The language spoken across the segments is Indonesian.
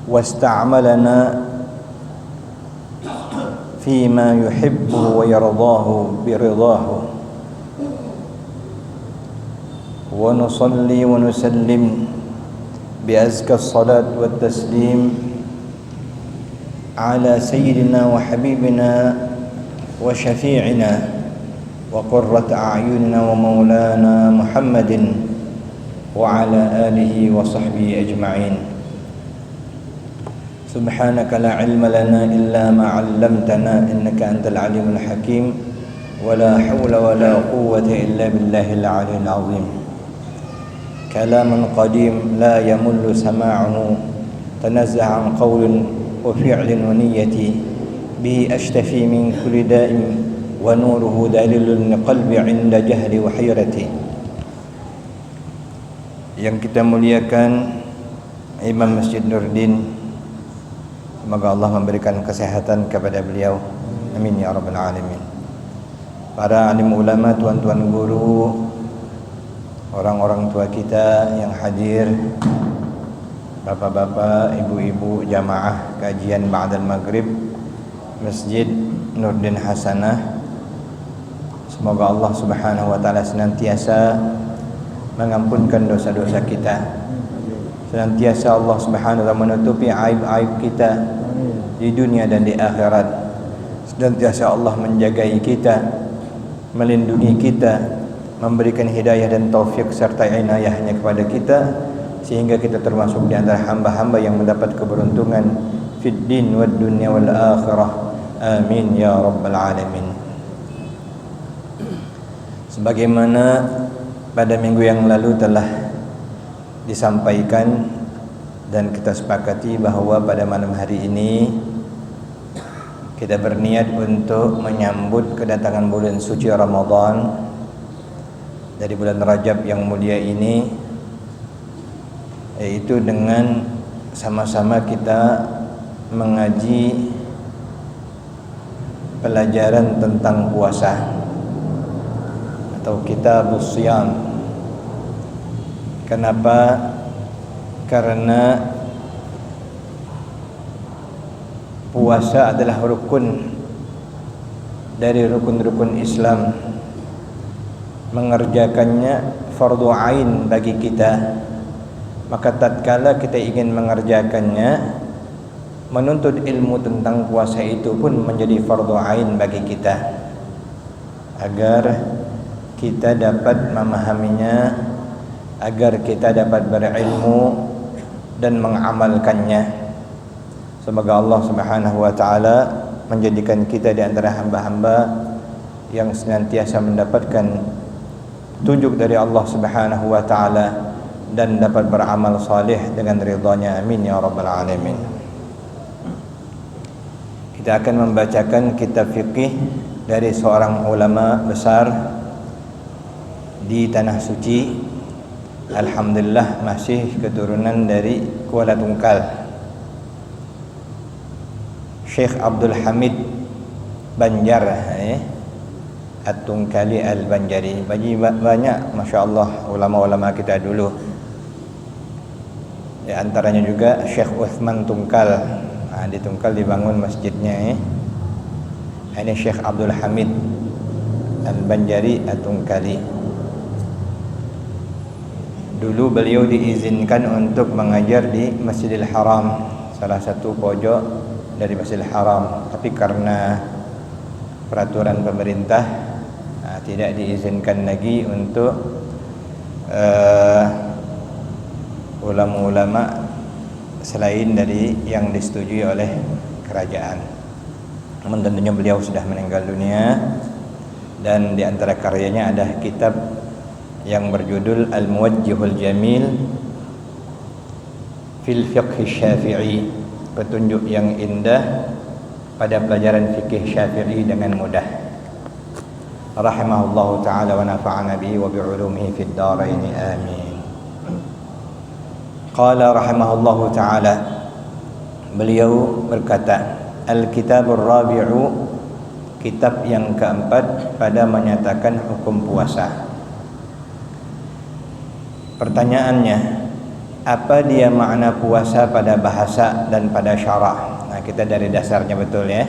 واستعملنا فيما يحبه ويرضاه برضاه ونصلي ونسلم بأزكى الصلاة والتسليم على سيدنا وحبيبنا وشفيعنا وقرة أعيننا ومولانا محمد وعلى آله وصحبه أجمعين. سبحانك لا علم لنا إلا ما علمتنا إنك أنت العليم الحكيم ولا حول ولا قوة إلا بالله العلي العظيم. كلام قديم لا يمل سماعه تنزه عن قول وفعل ونية به أشتفي من كل داء ونوره دليل لقلب عند جهل وحيرتي. Yang kita muliakan Imam Masjid Nurdin, semoga Allah memberikan kesehatan kepada beliau, amin ya rabbal alamin. Para alim ulama, tuan-tuan guru, orang-orang tua kita yang hadir, bapak-bapak, ibu-ibu, jamaah kajian ba'dal maghrib Masjid Nurdin Hasanah, semoga Allah subhanahu wa ta'ala senantiasa mengampunkan dosa-dosa kita, senantiasa Allah subhanahu wa ta'ala menutupi aib-aib kita di dunia dan di akhirat, senantiasa Allah menjagai kita, melindungi kita, memberikan hidayah dan taufik serta inayahnya kepada kita, sehingga kita termasuk di antara hamba-hamba yang mendapat keberuntungan fid din wad dunya wal akhirah, amin ya rabbal alamin. Sebagaimana pada minggu yang lalu telah disampaikan dan kita sepakati bahawa pada malam hari ini kita berniat untuk menyambut kedatangan bulan suci Ramadan dari bulan Rajab yang mulia ini, yaitu dengan sama-sama kita mengaji pelajaran tentang puasa atau Kitabus Shiyam. Kenapa? Karena puasa adalah rukun dari rukun-rukun Islam. Mengerjakannya fardu ain bagi kita. Maka tatkala kita ingin mengerjakannya, menuntut ilmu tentang puasa itu pun menjadi fardu ain bagi kita, agar kita dapat memahaminya, agar kita dapat berilmu dan mengamalkannya. Semoga Allah subhanahu wa ta'ala menjadikan kita di antara hamba-hamba yang senantiasa mendapatkan tunjuk dari Allah subhanahu wa ta'ala dan dapat beramal salih dengan ridhanya, amin ya rabbal alamin. Kita akan membacakan kitab fiqih dari seorang ulama besar di tanah suci. Alhamdulillah masih keturunan dari Kuala Tungkal, Syekh Abdul Hamid Banjar At-Tungkali Al-Banjari. Banyak Masya Allah ulama-ulama kita dulu. Di antaranya juga Syekh Uthman Tungkal. Di Tungkal dibangun masjidnya. Ini Syekh Abdul Hamid Al-Banjari At-Tungkali. Dulu beliau diizinkan untuk mengajar di Masjidil Haram, salah satu pojok dari Masjidil Haram, tapi karena peraturan pemerintah tidak diizinkan lagi untuk ulama-ulama selain dari yang disetujui oleh kerajaan. Namun tentunya beliau sudah meninggal dunia, dan di antara karyanya ada kitab yang berjudul Al-Muwajjihul Jamil fil Fiqh Syafi'i, petunjuk yang indah pada pelajaran fikih Syafi'i dengan mudah. Rahimahullahu ta'ala wa nafa'ana bihi wa bi'ulumihi fid dharain, amin. Qala rahimahullahu ta'ala, beliau berkata, Al-Kitabur Rabi'u, kitab yang keempat pada menyatakan hukum puasa. Pertanyaannya, apa dia makna puasa pada bahasa dan pada syarak. Nah, kita dari dasarnya betul ya.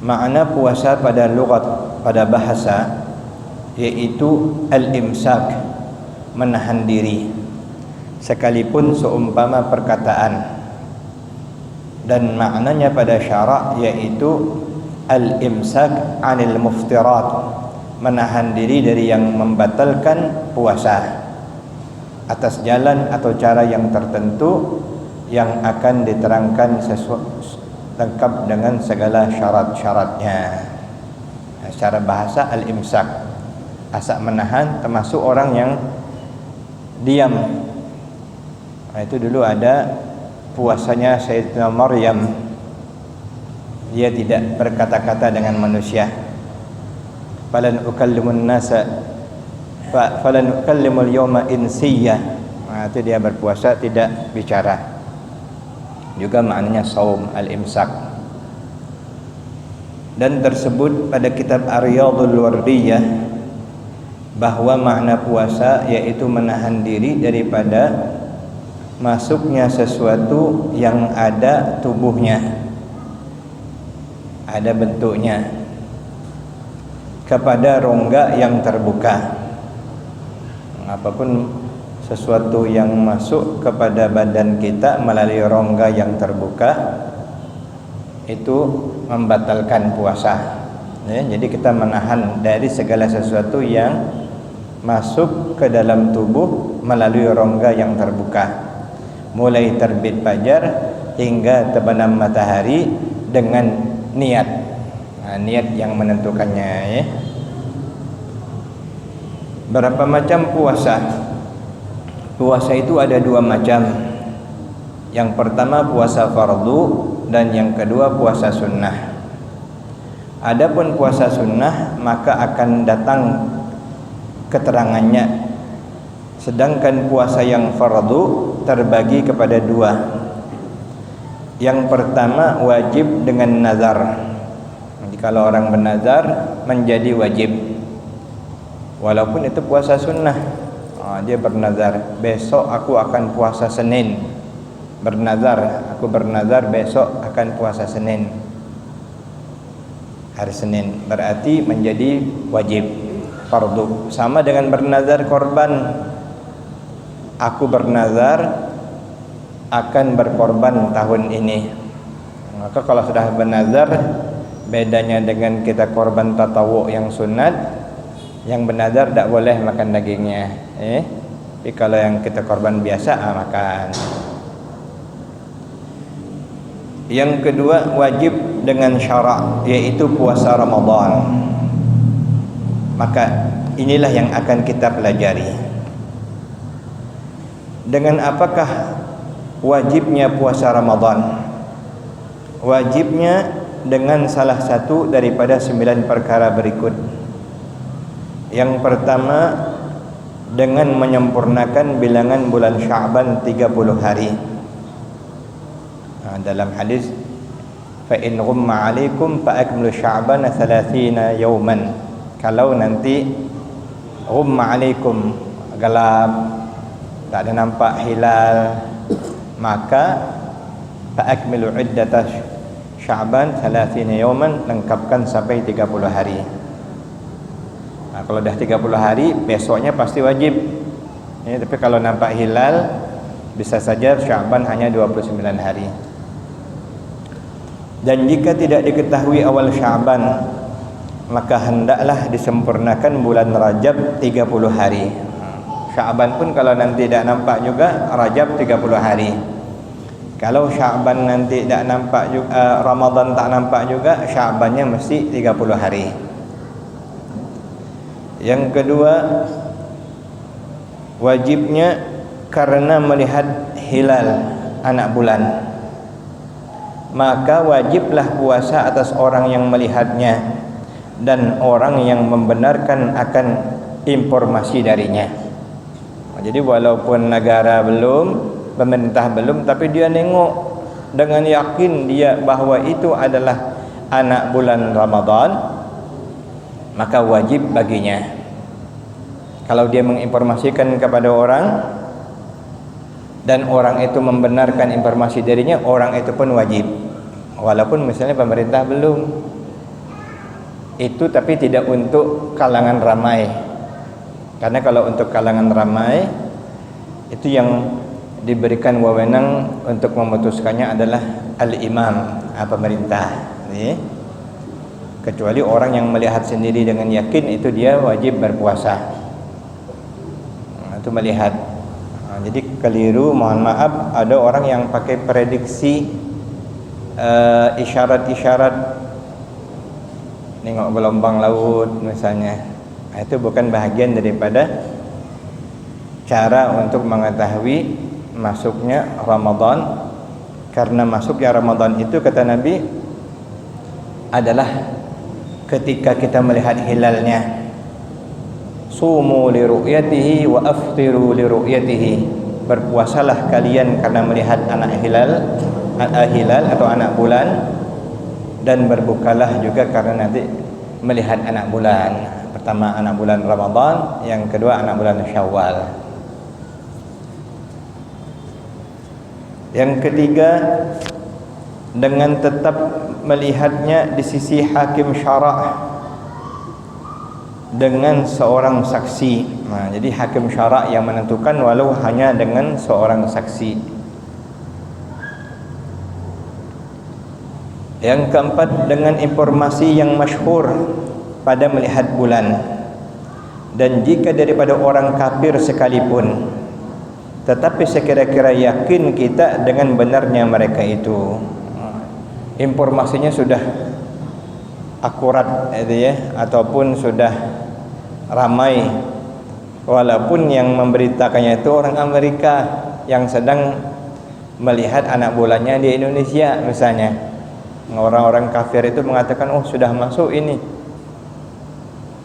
Makna puasa pada lughat, pada bahasa, yaitu al-imsak, menahan diri, sekalipun seumpama perkataan. Dan maknanya pada syarak yaitu al-imsak 'anil muftirat, menahan diri dari yang membatalkan puasa atas jalan atau cara yang tertentu yang akan diterangkan lengkap dengan segala syarat-syaratnya. Nah, secara bahasa al-imsak, asa menahan, termasuk orang yang diam. Nah, itu dulu ada puasanya Sayyidina Maryam, dia tidak berkata-kata dengan manusia. Falan ukallimun nasa falan ukallimul yawma insiyya. Nah, itu dia berpuasa tidak bicara. Juga maknanya saum, al-imsak. Dan tersebut pada kitab Ar-Riyadhul Wardiyah bahwa makna puasa yaitu menahan diri daripada masuknya sesuatu yang ada tubuhnya, ada bentuknya, kepada rongga yang terbuka. Apapun sesuatu yang masuk kepada badan kita melalui rongga yang terbuka itu membatalkan puasa ya. Jadi kita menahan dari segala sesuatu yang masuk ke dalam tubuh melalui rongga yang terbuka, mulai terbit fajar hingga terbenam matahari dengan niat. Nah, niat yang menentukannya ya. Berapa macam puasa? Puasa itu ada dua macam. Yang pertama puasa fardu dan yang kedua puasa sunnah. Adapun puasa sunnah maka akan datang keterangannya. Sedangkan puasa yang fardu terbagi kepada dua. Yang pertama wajib dengan nazar. Jadi kalau orang bernazar menjadi wajib, walaupun itu puasa sunnah. Dia bernazar, besok aku akan puasa Senin. Bernazar, aku bernazar besok akan puasa Senin, hari Senin, berarti menjadi wajib, fardu. Sama dengan bernazar korban, aku bernazar akan berkorban tahun ini. Maka kalau sudah bernazar, bedanya dengan kita korban tatawu yang sunat, yang bernazar tak boleh makan dagingnya. Tapi kalau yang kita korban biasa makan. Yang kedua wajib dengan syarak, yaitu puasa Ramadan. Maka inilah yang akan kita pelajari. Dengan apakah wajibnya puasa Ramadan? Wajibnya dengan salah satu daripada 9 perkara berikut. Yang pertama, dengan menyempurnakan bilangan bulan Sya'ban 30 hari. Dalam hadis, fa in ghumma 'alaikum fa akmilu Sya'ban 30 yawman. Kalau nanti ghumma 'alaikum, gelap, tak ada nampak hilal, maka fa akmilu iddatah Sya'ban 30 yawman, lengkapkan sampai 30 hari. Nah, kalau dah 30 hari, besoknya pasti wajib ya, tapi kalau nampak hilal, bisa saja Sya'ban hanya 29 hari. Dan jika tidak diketahui awal Sya'ban, maka hendaklah disempurnakan bulan Rajab 30 hari. Sya'ban pun kalau nanti tidak nampak juga, Rajab 30 hari. Kalau Sya'ban nanti tak nampak juga, Ramadan tak nampak juga, Sya'bannya mesti 30 hari. Yang kedua, wajibnya karena melihat hilal anak bulan, maka wajiblah puasa atas orang yang melihatnya dan orang yang membenarkan akan informasi darinya. Jadi walaupun negara belum, pemerintah belum, tapi dia nengok dengan yakin dia bahawa itu adalah anak bulan Ramadan, maka wajib baginya. Kalau dia menginformasikan kepada orang, dan orang itu membenarkan informasi darinya, orang itu pun wajib. Walaupun misalnya pemerintah belum. Itu tapi tidak untuk kalangan ramai. Karena kalau untuk kalangan ramai itu yang diberikan wewenang untuk memutuskannya adalah al-imam, pemerintah. Kecuali orang yang melihat sendiri dengan yakin, itu dia wajib berpuasa. Itu melihat. Jadi keliru, mohon maaf, ada orang yang pakai prediksi isyarat-isyarat, nengok gelombang laut misalnya. Itu bukan bahagian daripada cara untuk mengetahui masuknya Ramadan. Karena masuknya Ramadan itu, kata Nabi, adalah ketika kita melihat hilalnya. Sumu li ru'yatihi wa aftiru li ru'yatihi. Berpuasalah kalian karena melihat hilal atau anak bulan, dan berbukalah juga karena nanti melihat anak bulan. Pertama anak bulan Ramadan, yang kedua anak bulan Syawal. Yang ketiga, dengan tetap melihatnya di sisi hakim syara' dengan seorang saksi. Jadi hakim syara' yang menentukan walau hanya dengan seorang saksi. Yang keempat, dengan informasi yang masyhur pada melihat bulan, dan jika daripada orang kafir sekalipun, tetapi sekira-kira yakin kita dengan benarnya mereka itu, informasinya sudah akurat ataupun sudah ramai, walaupun yang memberitakannya itu orang Amerika yang sedang melihat anak bulannya di Indonesia misalnya. Orang-orang kafir itu mengatakan, oh sudah masuk ini,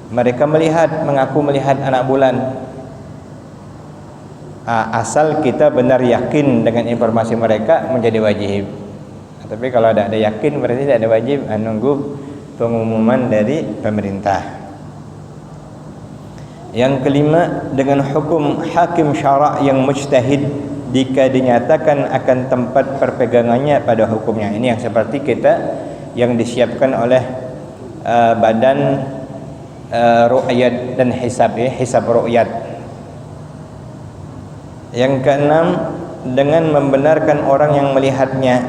mereka mengaku melihat anak bulan. Asal kita benar yakin dengan informasi mereka, menjadi wajib. Tapi kalau ada yakin berarti tidak ada wajib, nunggu pengumuman dari pemerintah. Yang kelima, dengan hukum hakim syara' yang mujtahid jika dinyatakan akan tempat perpegangannya pada hukumnya. Ini yang seperti kita yang disiapkan oleh badan ru'yat dan hisab, hisab ru'yat. Yang keenam, dengan membenarkan orang yang melihatnya,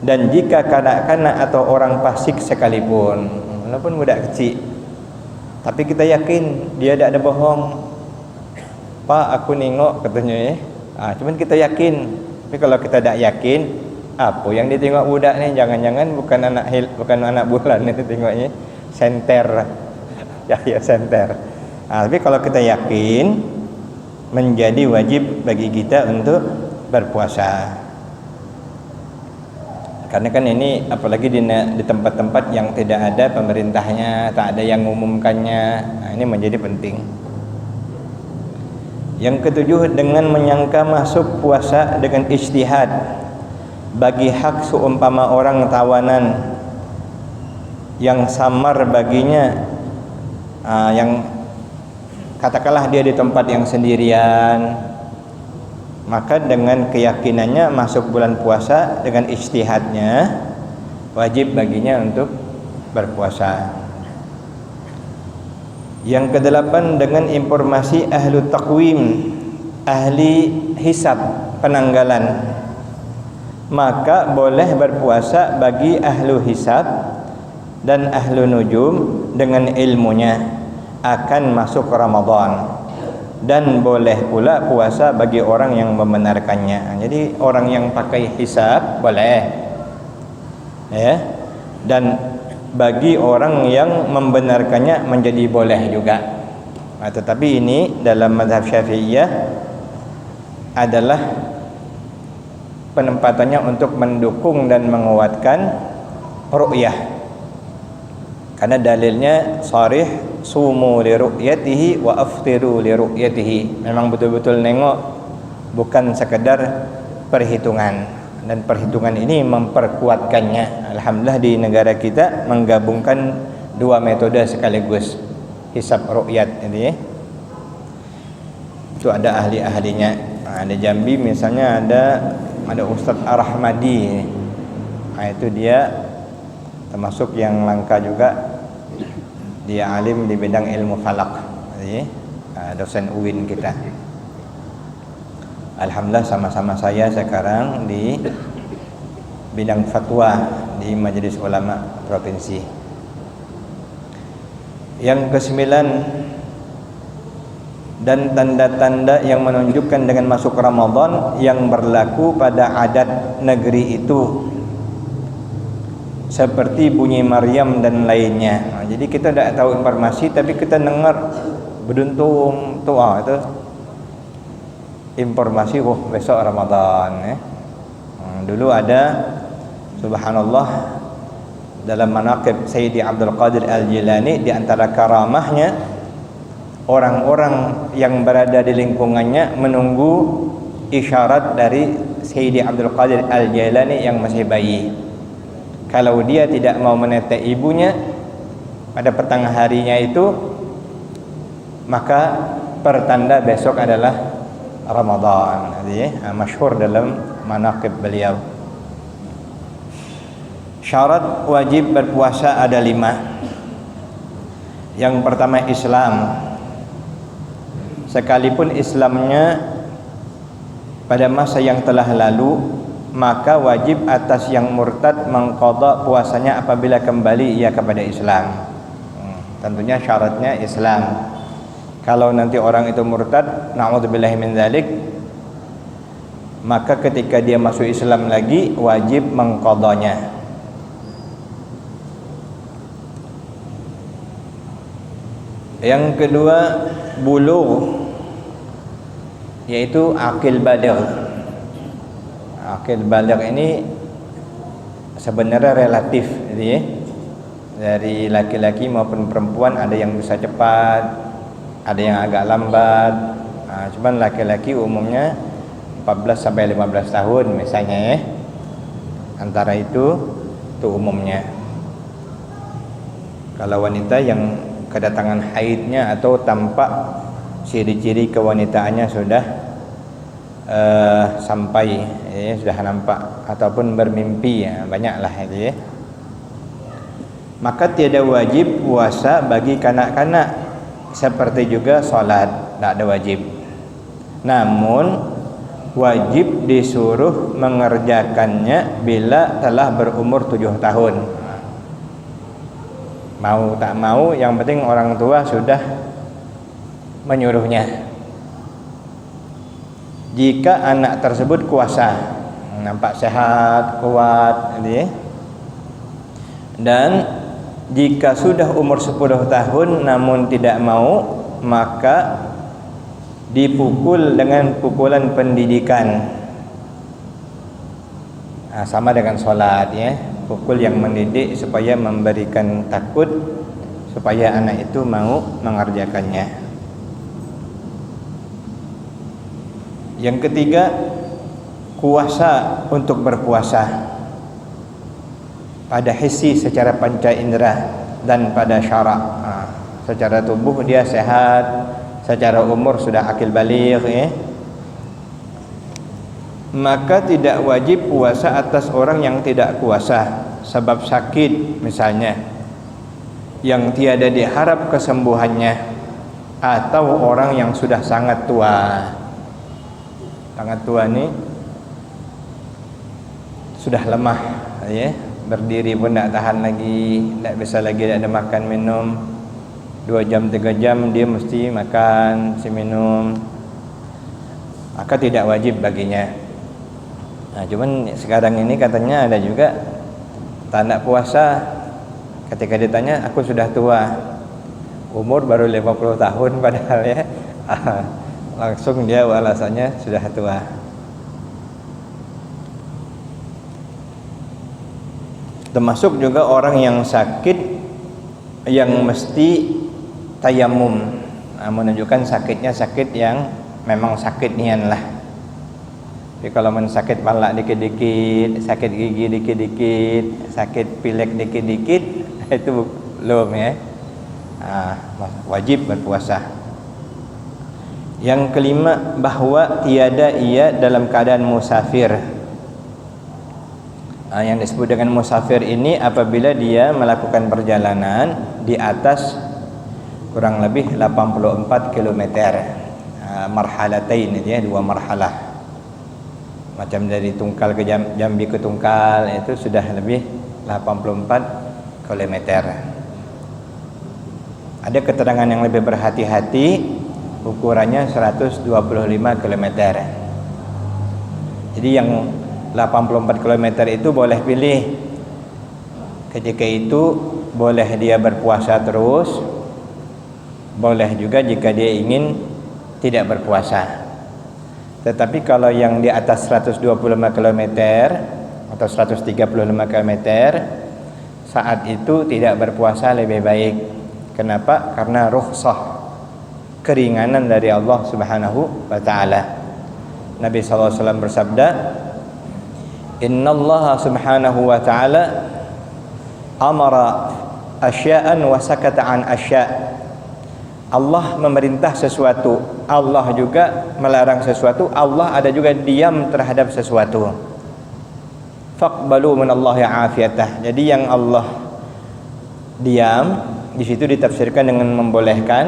dan jika kanak-kanak atau orang fasik sekalipun, walaupun budak kecil, tapi kita yakin dia tidak ada bohong. Pak, aku nengok katanya cuman kita yakin. Tapi kalau kita tidak yakin, apa yang ditengok budak ni? Jangan-jangan bukan anak bulan itu tengoknya, senter. Ya senter. Tapi kalau kita yakin, menjadi wajib bagi kita untuk berpuasa. Karena kan ini apalagi di tempat-tempat yang tidak ada pemerintahnya, tak ada yang mengumumkannya, ini menjadi penting. Yang ketujuh, dengan menyangka masuk puasa dengan ijtihad bagi hak seumpama orang tawanan yang samar baginya, yang katakanlah dia di tempat yang sendirian, maka dengan keyakinannya masuk bulan puasa dengan ijtihadnya, wajib baginya untuk berpuasa. Yang kedelapan, dengan informasi ahlu taqwim, ahli hisab, penanggalan, maka boleh berpuasa bagi ahlu hisab dan ahlu nujum dengan ilmunya akan masuk Ramadan. Dan boleh pula puasa bagi orang yang membenarkannya. Jadi orang yang pakai hisab boleh, dan bagi orang yang membenarkannya menjadi boleh juga. Tetapi ini dalam mazhab Syafi'iyah adalah penempatannya untuk mendukung dan menguatkan ru'yah, karena dalilnya sharih, sumu li ru'yatihi wa aftiru li ru'yatihi. Memang betul-betul nengok, bukan sekedar perhitungan. Dan perhitungan ini memperkuatkannya. Alhamdulillah di negara kita menggabungkan dua metode sekaligus, hisab ru'yat ini. Itu ada ahli-ahlinya. Ada Jambi misalnya ada Ustadz Ar-Rahmadi. Itu dia termasuk yang langka juga. Dia alim di bidang ilmu falak. Jadi dosen UIN kita. Alhamdulillah sama-sama saya sekarang di bidang fatwa di Majelis Ulama Provinsi. Yang kesembilan, dan tanda-tanda yang menunjukkan dengan masuk Ramadan yang berlaku pada adat negeri itu, seperti bunyi Maryam dan lainnya. Jadi kita tidak tahu informasi, tapi kita dengar beduntung tua itu informasi besok Ramadan. Dulu ada, subhanallah, dalam manaqib Sayyidi Abdul Qadir Al-Jilani, di antara karamahnya, orang-orang yang berada di lingkungannya menunggu isyarat dari Sayyidi Abdul Qadir Al-Jilani yang masih bayi. Kalau dia tidak mau menetek ibunya pada petang harinya itu, maka pertanda besok adalah Ramadan. Masyhur dalam manaqib beliau. Syarat wajib berpuasa ada 5. Yang pertama Islam. Sekalipun Islamnya pada masa yang telah lalu, maka wajib atas yang murtad mengqadha puasanya apabila kembali ia kepada Islam. Tentunya syaratnya Islam. Kalau nanti orang itu murtad, na'udzubillahi min dzalik, maka ketika dia masuk Islam lagi wajib mengqadhanya. Yang kedua bulugh, yaitu akil baligh. Akil baligh ini sebenarnya relatif, dari laki-laki maupun perempuan, ada yang bisa cepat, ada yang agak lambat. Cuman laki-laki umumnya 14 sampai 15 tahun misalnya, antara itu umumnya. Kalau wanita yang kedatangan haidnya atau tampak ciri-ciri kewanitaannya sudah sampai, sudah nampak, ataupun bermimpi, banyaklah itu. Maka tiada wajib puasa bagi kanak-kanak, seperti juga salat tak ada wajib. Namun wajib disuruh mengerjakannya bila telah berumur 7 tahun. Mau tak mau, yang penting orang tua sudah menyuruhnya. Jika anak tersebut kuasa, nampak sehat, kuat, dan jika sudah umur 10 tahun namun tidak mau, maka dipukul dengan pukulan pendidikan. Sama dengan sholat, pukul yang mendidik supaya memberikan takut, supaya anak itu mau mengerjakannya. Yang ketiga, kuasa untuk berpuasa pada hissi secara panca indera dan pada syara'. Secara tubuh dia sehat, secara umur sudah akil baligh, maka tidak wajib puasa atas orang yang tidak kuasa sebab sakit misalnya, yang tiada diharap kesembuhannya, atau orang yang sudah sangat tua. Sangat tua ini sudah lemah, berdiri pun tak tahan lagi, tak bisa lagi, tak ada makan minum, 2 jam 3 jam dia mesti makan, mesti minum, maka tidak wajib baginya. Cuman sekarang ini katanya ada juga tanda puasa, ketika ditanya, aku sudah tua, umur baru 50 tahun padahal langsung dia alasannya sudah tua. Termasuk juga orang yang sakit yang mesti tayamum, menunjukkan sakitnya sakit yang memang sakit nian lah. Jadi kalau sakit palak dikit-dikit, sakit gigi dikit-dikit, sakit pilek dikit-dikit, itu belum, wajib berpuasa. Yang kelima, bahwa tiada ia dalam keadaan musafir. Yang disebut dengan musafir ini apabila dia melakukan perjalanan di atas kurang lebih 84 km. Marhalatain ya, 2 marhalah. Macam dari Tungkal ke Jambi ke Tungkal itu sudah lebih 84 km. Ada keterangan yang lebih berhati-hati, ukurannya 125 km. Jadi yang 84 km itu boleh pilih. Ketika itu boleh dia berpuasa terus, boleh juga jika dia ingin tidak berpuasa. Tetapi kalau yang di atas 125 km atau 135 km, saat itu tidak berpuasa lebih baik. Kenapa? Karena rukhsah, keringanan dari Allah Subhanahu wa taala. Nabi sallallahu alaihi wasallam bersabda, "Innallaha subhanahu wa ta'ala amara asya'an wa sakata an asya'." Allah memerintah sesuatu, Allah juga melarang sesuatu, Allah ada juga diam terhadap sesuatu. Faqbalu minallahi afiyatah. Jadi yang Allah diam di situ ditafsirkan dengan membolehkan,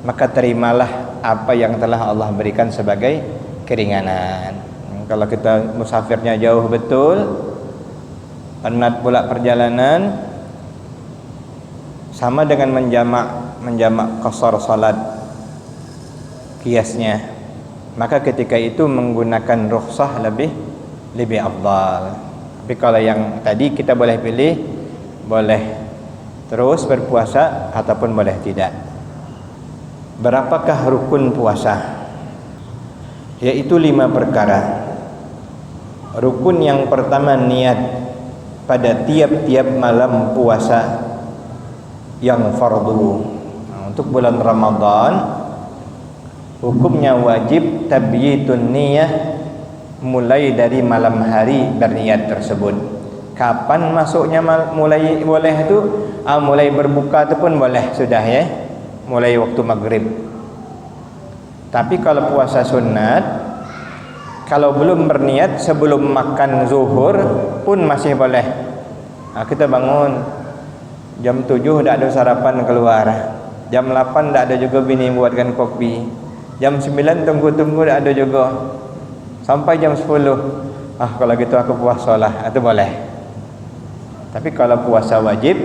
maka terimalah apa yang telah Allah berikan sebagai keringanan. Kalau kita musafirnya jauh betul, penat pula perjalanan, sama dengan menjamak qasar salat kiasnya, maka ketika itu menggunakan rukhsah lebih afdal. Tapi kalau yang tadi kita boleh pilih, boleh terus berpuasa ataupun boleh tidak. Berapakah rukun puasa? Yaitu 5 perkara. Rukun yang pertama, niat pada tiap-tiap malam puasa yang fardu. Untuk bulan Ramadan hukumnya wajib tabyitun niyah, mulai dari malam hari berniat tersebut. Kapan masuknya mulai boleh itu? Mulai berbuka itu pun boleh sudah ya, mulai waktu maghrib. Tapi kalau puasa sunat, kalau belum berniat sebelum makan zuhur pun masih boleh. Kita bangun jam 7 tidak ada sarapan keluar, jam 8 tidak ada juga bini buatkan kopi, jam 9 tunggu-tunggu tidak ada juga, sampai jam 10. Kalau gitu aku puasa lah, itu boleh. Tapi kalau puasa wajib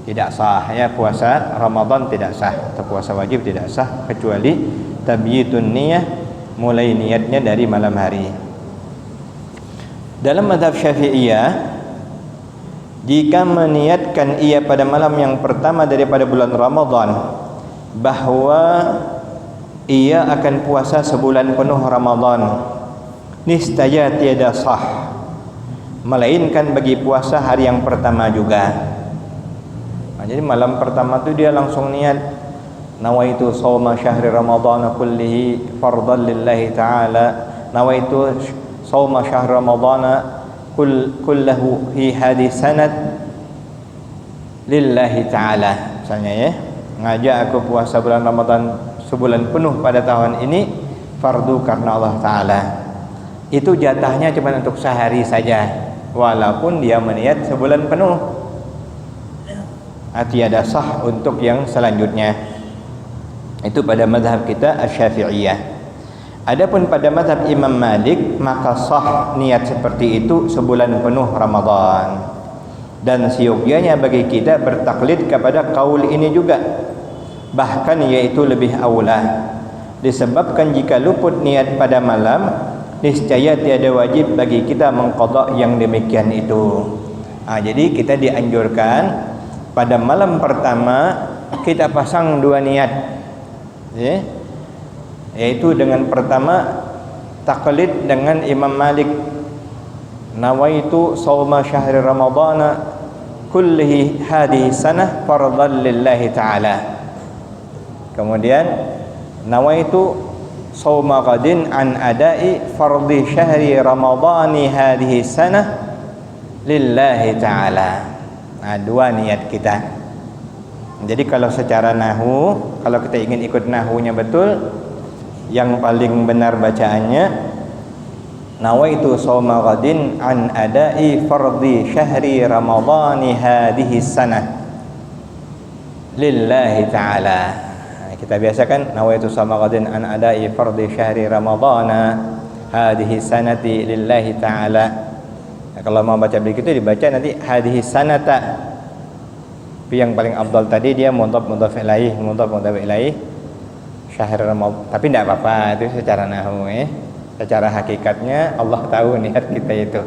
tidak sah ya, puasa Ramadan tidak sah, atau puasa wajib tidak sah kecuali tabyitun niyah, mulai niatnya dari malam hari. Dalam mazhab Syafi'iyah, jika meniatkan ia pada malam yang pertama daripada bulan Ramadan bahwa ia akan puasa sebulan penuh Ramadan, niscaya tiada sah, melainkan bagi puasa hari yang pertama juga. Jadi malam pertama tu dia langsung niat, nawaitu shauma syahri ramadhana kullihi fardhan lillahi ta'ala, nawaitu shauma syahri ramadhana kullahu fi hadhihi sanad lillahi ta'ala. Misalnya ya, ngajak aku puasa bulan Ramadan sebulan penuh pada tahun ini fardu karena Allah Ta'ala. Itu jatahnya cuma untuk sehari saja, walaupun dia meniat sebulan penuh. Tiada sah untuk yang selanjutnya. Itu pada mazhab kita Asy-Syafi'iyah. Adapun pada mazhab Imam Malik, maka sah niat seperti itu sebulan penuh Ramadan. Dan seyogyanya bagi kita bertaklid kepada kaul ini juga. Bahkan yaitu lebih aula. Disebabkan jika luput niat pada malam, niscaya tiada wajib bagi kita mengqadha yang demikian itu. Jadi kita dianjurkan pada malam pertama kita pasang 2 niat, ya? Yaitu dengan pertama taklid dengan Imam Malik, nawaitu shauma syahri ramadhana kullihi hadhihi sanah fardhan lillahi ta'ala. Kemudian nawaitu shauma ghadin an adai fardhi syahri ramadhani hadhihi sanah lillahi ta'ala. 2 niat kita. Jadi kalau secara nahu, kalau kita ingin ikut nahunya betul, yang paling benar bacaannya nawaitu shauma ghadin an adai fardhi syahri ramadhani hadhihi sanah lillahi ta'ala. Kita biasakan nawaitu shauma ghadin an adai fardhi syahri ramadhana hadhihi sanati lillahi ta'ala. Kalau mau baca begitu dibaca nanti hadhihi sanata. Tapi yang paling afdal tadi dia mudhaf ilaih syahr Ramadan. Tapi tidak apa-apa, itu secara nahwu secara hakikatnya Allah tahu niat kita itu.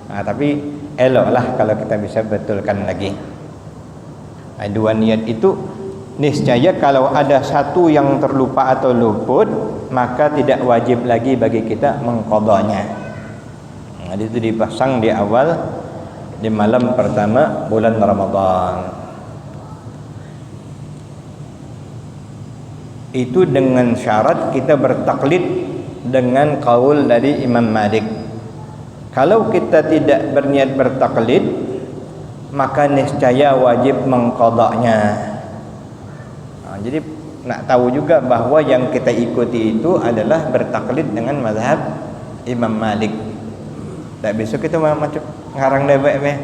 Tapi eloklah kalau kita bisa betulkan lagi. Dua niat itu niscaya kalau ada satu yang terlupa atau luput, maka tidak wajib lagi bagi kita mengqadanya. Itu dipasang di awal, di malam pertama bulan Ramadan. Itu dengan syarat kita bertaklid dengan qaul dari Imam Malik. Kalau kita tidak berniat bertaklid, maka niscaya wajib mengqadanya. Jadi nak tahu juga bahwa yang kita ikuti itu adalah bertaklid dengan mazhab Imam Malik. Tak besok kita macam ngarang debek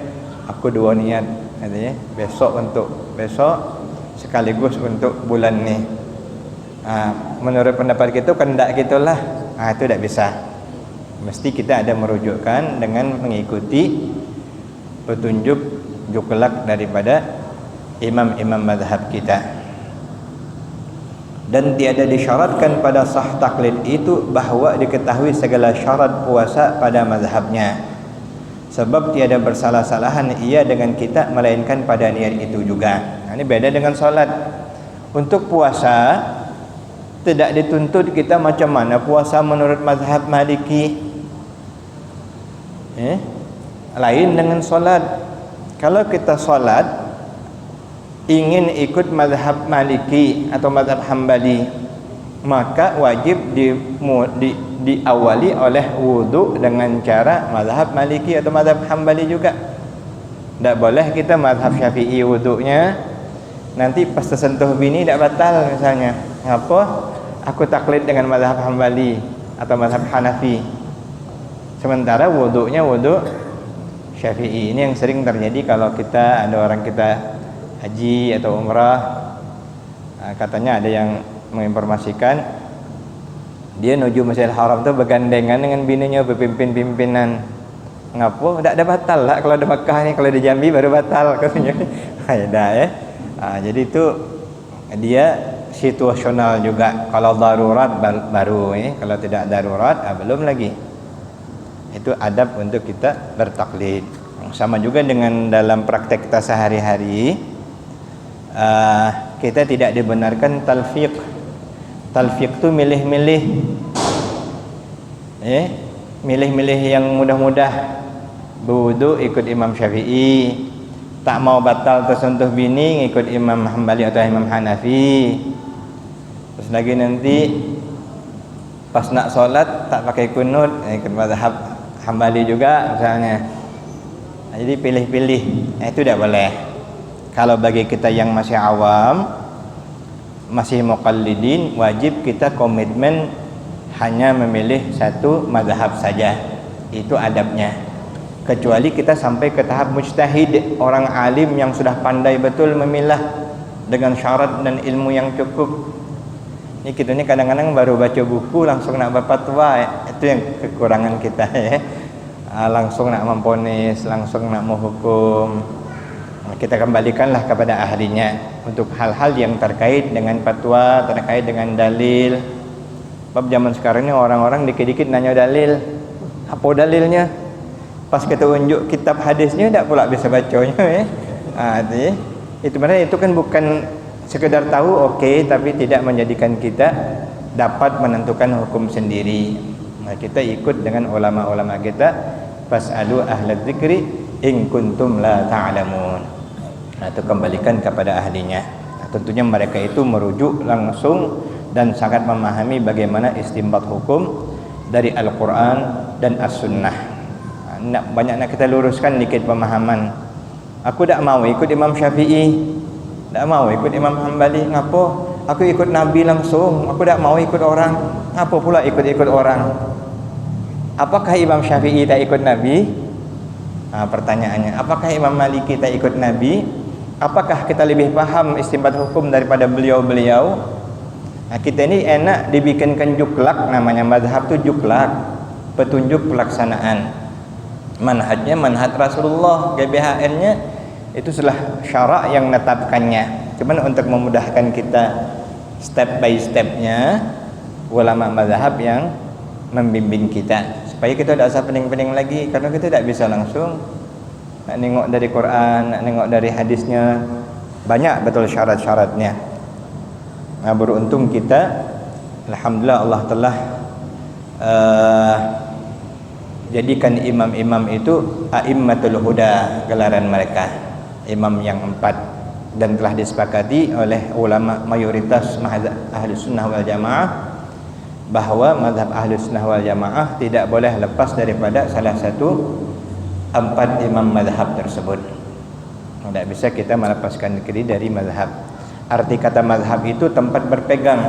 aku dua niat katanya, besok untuk besok sekaligus untuk bulan ni. Menurut pendapat kita kendak gitulah. Itu tidak bisa. Mesti kita ada merujukkan dengan mengikuti petunjuk juklak daripada imam-imam mazhab kita. Dan tiada disyaratkan pada sah taklid itu bahwa diketahui segala syarat puasa pada mazhabnya. Sebab tiada bersalah-salahan ia dengan kita melainkan pada niat itu juga. Ini beda dengan solat. Untuk puasa tidak dituntut kita macam mana puasa menurut mazhab Maliki. Lain dengan solat. Kalau kita solat ingin ikut mazhab Maliki atau mazhab Hambali, maka wajib diawali oleh wudu dengan cara mazhab Maliki atau mazhab Hambali juga. Tak boleh kita mazhab Syafi'i wudunya nanti pas tersentuh bini tak batal misalnya. Apa? Aku taklid dengan mazhab Hambali atau mazhab Hanafi. Sementara wudunya wudu Syafi'i. Ini yang sering terjadi kalau kita ada orang kita haji atau umrah. Katanya ada yang menginformasikan dia menuju Masjidil Haram tu bergandengan dengan bininya berpimpin-pimpinan. Ngapo? Tak ada batal lah kalau di Mekah ni, kalau di Jambi baru batal katanya. Jadi itu dia situasional juga. Kalau darurat baru kalau tidak darurat belum lagi. Itu adab untuk kita bertaklid. Sama juga dengan dalam praktek kita sehari-hari, kita tidak dibenarkan talfiq. Talfiq tu milih-milih, milih-milih yang mudah-mudah. Berwudu ikut Imam Syafi'i, tak mau batal tersentuh bini ikut Imam Hambali atau Imam Hanafi. Terus lagi nanti pas nak solat tak pakai kunut ikut mazhab Hambali juga misalnya. Jadi pilih-pilih. Itu tidak boleh. Kalau bagi kita yang masih awam, masih muqallidin, wajib kita komitmen hanya memilih satu mazhab saja. Itu adabnya. Kecuali kita sampai ke tahap mujtahid, orang alim yang sudah pandai betul memilah dengan syarat dan ilmu yang cukup. Ini kita ni kadang-kadang baru baca buku langsung nak berfatwa. Itu yang kekurangan kita langsung nak memponis, langsung nak menghukum. Kita kembalikanlah kepada ahlinya untuk hal-hal yang terkait dengan fatwa, terkait dengan dalil. Sebab zaman sekarang ni orang-orang dikit-dikit nanya dalil. Apa dalilnya? Pas kita unjuk kitab hadisnya tak pula bisa bacanya. Itu maknanya itu kan bukan sekedar tahu tapi tidak menjadikan kita dapat menentukan hukum sendiri. Kita ikut dengan ulama-ulama kita. Fas'alu ahlaz zikri in kuntum la ta'lamun. Itu kembalikan kepada ahlinya. Tentunya mereka itu merujuk langsung dan sangat memahami bagaimana istinbat hukum dari Al-Quran dan As-Sunnah. Banyak nak kita luruskan dikit pemahaman. Aku tak mau ikut Imam Syafi'i. Tak mau ikut Imam Hambali. Ngapo? Aku ikut Nabi langsung. Aku tak mau ikut orang. Ngapo pula ikut-ikut orang? Apakah Imam Syafi'i tak ikut Nabi? Pertanyaannya, apakah Imam Maliki tak ikut Nabi? Apakah kita lebih paham istinbat hukum daripada beliau-beliau? Kita ini enak dibikinkan juklak, namanya mazhab tu juklak, petunjuk pelaksanaan. Manhajnya manhaj Rasulullah, GBHN-nya itu sudah syarak yang menetapkannya. Cuman untuk memudahkan kita step by stepnya, ulama mazhab yang membimbing kita supaya kita tidak usah pening-pening lagi, karena kita tidak bisa langsung nak nengok dari Quran, nak nengok dari hadisnya, banyak betul syarat-syaratnya. Beruntung kita, alhamdulillah Allah telah jadikan imam-imam itu a'immatul huda, gelaran mereka, imam yang 4, dan telah disepakati oleh ulama mayoritas ahli sunnah wal jamaah bahwa mazhab ahli sunnah wal jamaah tidak boleh lepas daripada salah satu 4 imam mazhab tersebut. Tidak bisa kita melepaskan diri dari mazhab. Arti kata mazhab itu tempat berpegang.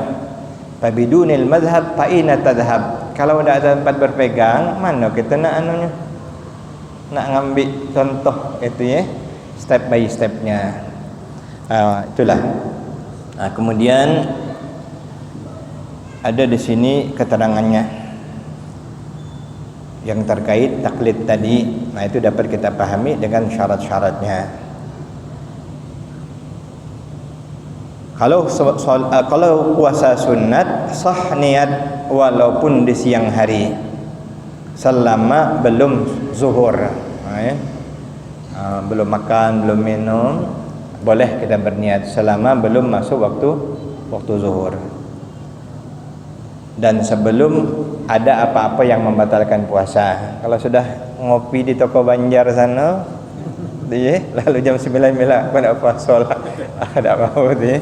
Fabidunil mazhab fa'ina tadhhab. Kalau tidak ada tempat berpegang, mana kita nak anunya, nak ngambil contoh itu ya, step by stepnya. Itulah. Kemudian ada di sini keterangannya yang terkait taklid tadi. Itu dapat kita pahami dengan syarat-syaratnya. Kalau puasa sunat sah niat walaupun di siang hari selama belum zuhur, belum makan, belum minum, boleh kita berniat selama belum masuk waktu zuhur. Dan sebelum ada apa-apa yang membatalkan puasa. Kalau sudah ngopi di toko Banjar sana, lalu jam 9 aku nak puasa lah, tak mau tu,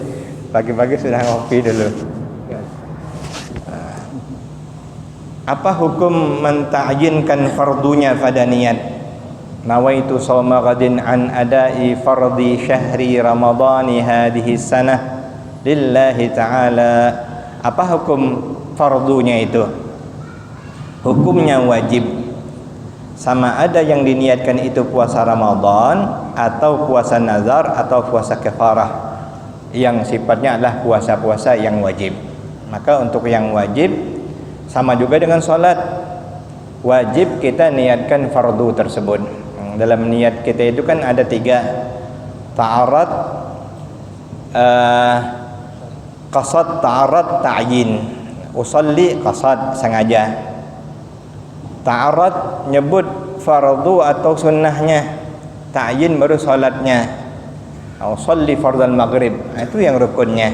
pagi-pagi sudah ngopi dulu. Apa hukum menta'yinkan fardunya pada niat? Nawaitu shawma ghadin an adai fardi syahri ramadhani hadhihi sanah lillahi ta'ala. Apa hukum fardunya itu? Hukumnya wajib. Sama ada yang diniatkan itu puasa Ramadan atau puasa nazar atau puasa kafarah, yang sifatnya adalah puasa-puasa yang wajib. Maka untuk yang wajib sama juga dengan sholat, wajib kita niatkan fardu tersebut. Dalam niat kita itu kan ada 3, ta'arad, qasad, ta'arad, ta'yin. Usalli qasad, sengaja. Ta'arad nyebut fardu atau sunnahnya, ta'yin baru solatnya. Usalli fardal maghrib, itu yang rukunnya.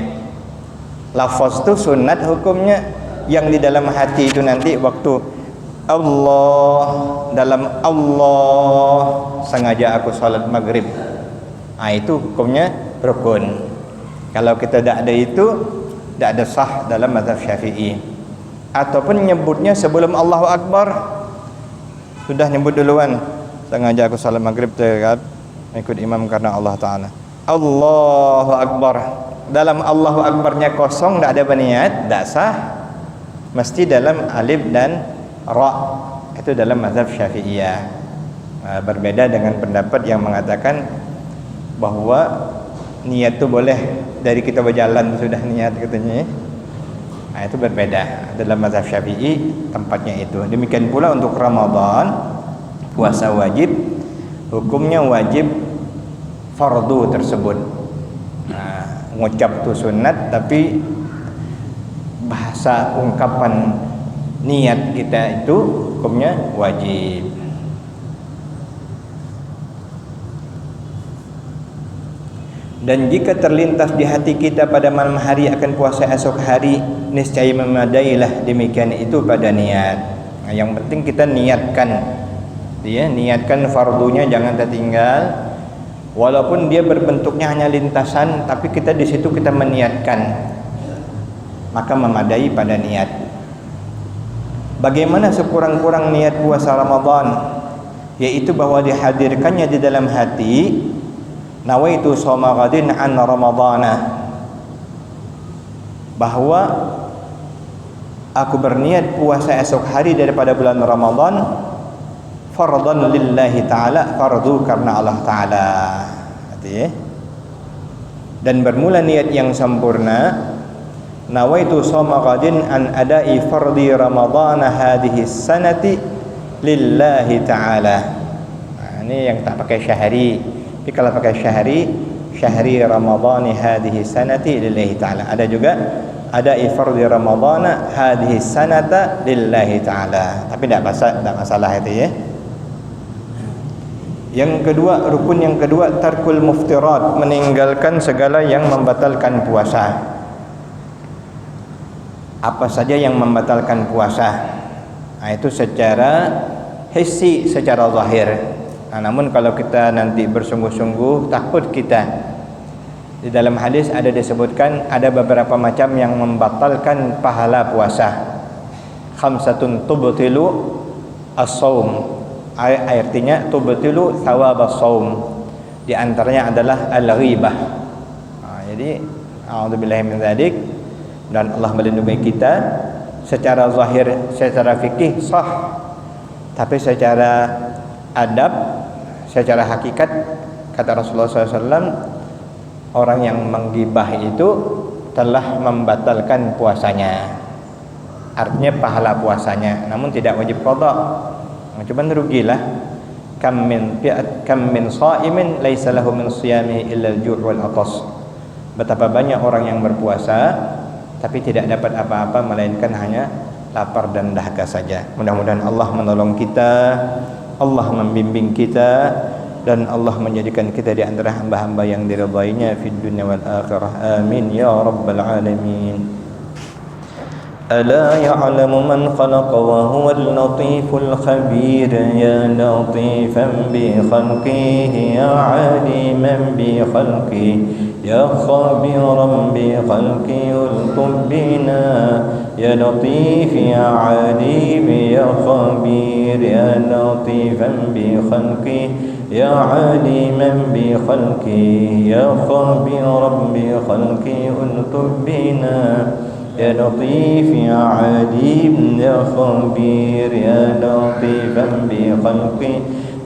Lafaz itu sunat hukumnya. Yang di dalam hati itu nanti waktu Allah, dalam Allah sengaja aku salat maghrib, itu hukumnya rukun. Kalau kita tidak ada itu, tidak ada sah dalam mazhab Syafi'i. Ataupun nyebutnya sebelum Allahu Akbar, sudah nyebut duluan, sengaja aku salat maghrib dekat ikut imam karena Allah Ta'ala. Allahu Akbar, dalam Allahu Akbarnya kosong, tidak ada berniat, tidak sah. Mesti dalam alif dan ra. Itu dalam mazhab Syafi'iyah. Berbeda dengan pendapat yang mengatakan bahwa niat itu boleh dari kita berjalan sudah niat katanya. Itu berbeda. Dalam mazhab Syafi'i tempatnya itu. Demikian pula untuk Ramadan, puasa wajib, hukumnya wajib fardu tersebut. Ngucap tu sunat, tapi bahasa ungkapan niat kita itu hukumnya wajib. Dan jika terlintas di hati kita pada malam hari akan puasa esok hari, niscaya memadailah demikian itu pada niat. Yang penting kita niatkan, niatkan fardunya jangan tertinggal. Walaupun dia berbentuknya hanya lintasan, tapi kita di situ kita meniatkan, maka memadai pada niat. Bagaimana sekurang-kurang niat puasa Ramadan? Yaitu bahwa dihadirkannya di dalam hati nawaitu shauma ghadin an ramadhana, bahwa aku berniat puasa esok hari daripada bulan Ramadan, fardhan lillahi ta'ala, fardu karena Allah Ta'ala. Artinya, dan bermula niat yang sempurna, nawaitu shauma ghadin an adai fardhi ramadhana hadhihi sanati lillahi ta'ala. Ini yang tak pakai syahri. Tapi kalau pakai syahri ramadhani hadhihi sanati lillahi ta'ala. Ada juga adai fardhi ramadhana hadhihi sanata lillahi ta'ala. Tapi tak masalah itu ya. Yang kedua, rukun yang kedua, tarkul muftirat, meninggalkan segala yang membatalkan puasa. Apa saja yang membatalkan puasa? Nah, itu secara hissi, secara zahir. Nah, namun kalau kita nanti bersungguh-sungguh, takut kita. Di dalam hadis ada disebutkan ada beberapa macam yang membatalkan pahala puasa. Khamsatun tubtilu as-shaum. Artinya tubtilu thawab as-shaum. Di antaranya adalah al-ghibah. Jadi a'udzubillahi min dzalik, dan Allah melindungi kita. Secara zahir, secara fikih sah, tapi secara adab, secara hakikat, kata Rasulullah SAW, orang yang menggibah itu telah membatalkan puasanya. Artinya pahala puasanya, namun tidak wajib qada. Cuma rugilah. Kam min shaimin laisa lahu min siyamihi illa al-ju' wal 'atas. Betapa banyak orang yang berpuasa tapi tidak dapat apa-apa melainkan hanya lapar dan dahaga saja. Mudah-mudahan Allah menolong kita, Allah membimbing kita, dan Allah menjadikan kita di antara hamba-hamba yang diridainya fid dunya wal akhirah. Amin ya rabbal alamin. ألا يعلم من خلق وهو اللطيف الخبير يا لطيفا بخلقه يا عليما بخلقه يا خبيرا بخلقه الطب بنا يا لطيف يا عليم يا خبير يا لطيفا بخلقه يا عليما بخلقه يا خبيرا بخلقه الطب بنا يا لطيف يا عليم يا خبير يا لطيفا بخلقه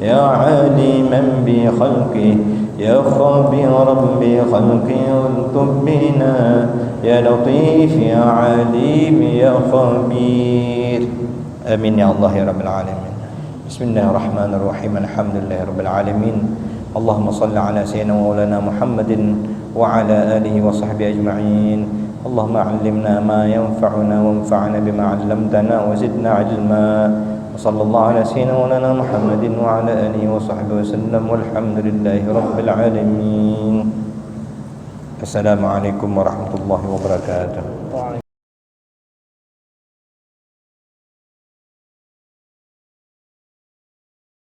يا عليما بخلقه يا خبيرا بخلقه الطب بنا يا لطيف يا عليم يا خبير. آمين يا الله يا رب العالمين. بسم الله الرحمن الرحيم. الحمد لله رب العالمين. اللهم صل على سيدنا ومولانا محمد وعلى آله وصحبه أجمعين. اللهم علمنا ما ينفعنا وانفعنا بما علمتنا وزدنا علما. وصلى الله على سيدنا مولانا محمد وعلى آله وصحبه وسلم والحمد لله رب العالمين. السلام عليكم ورحمة الله وبركاته.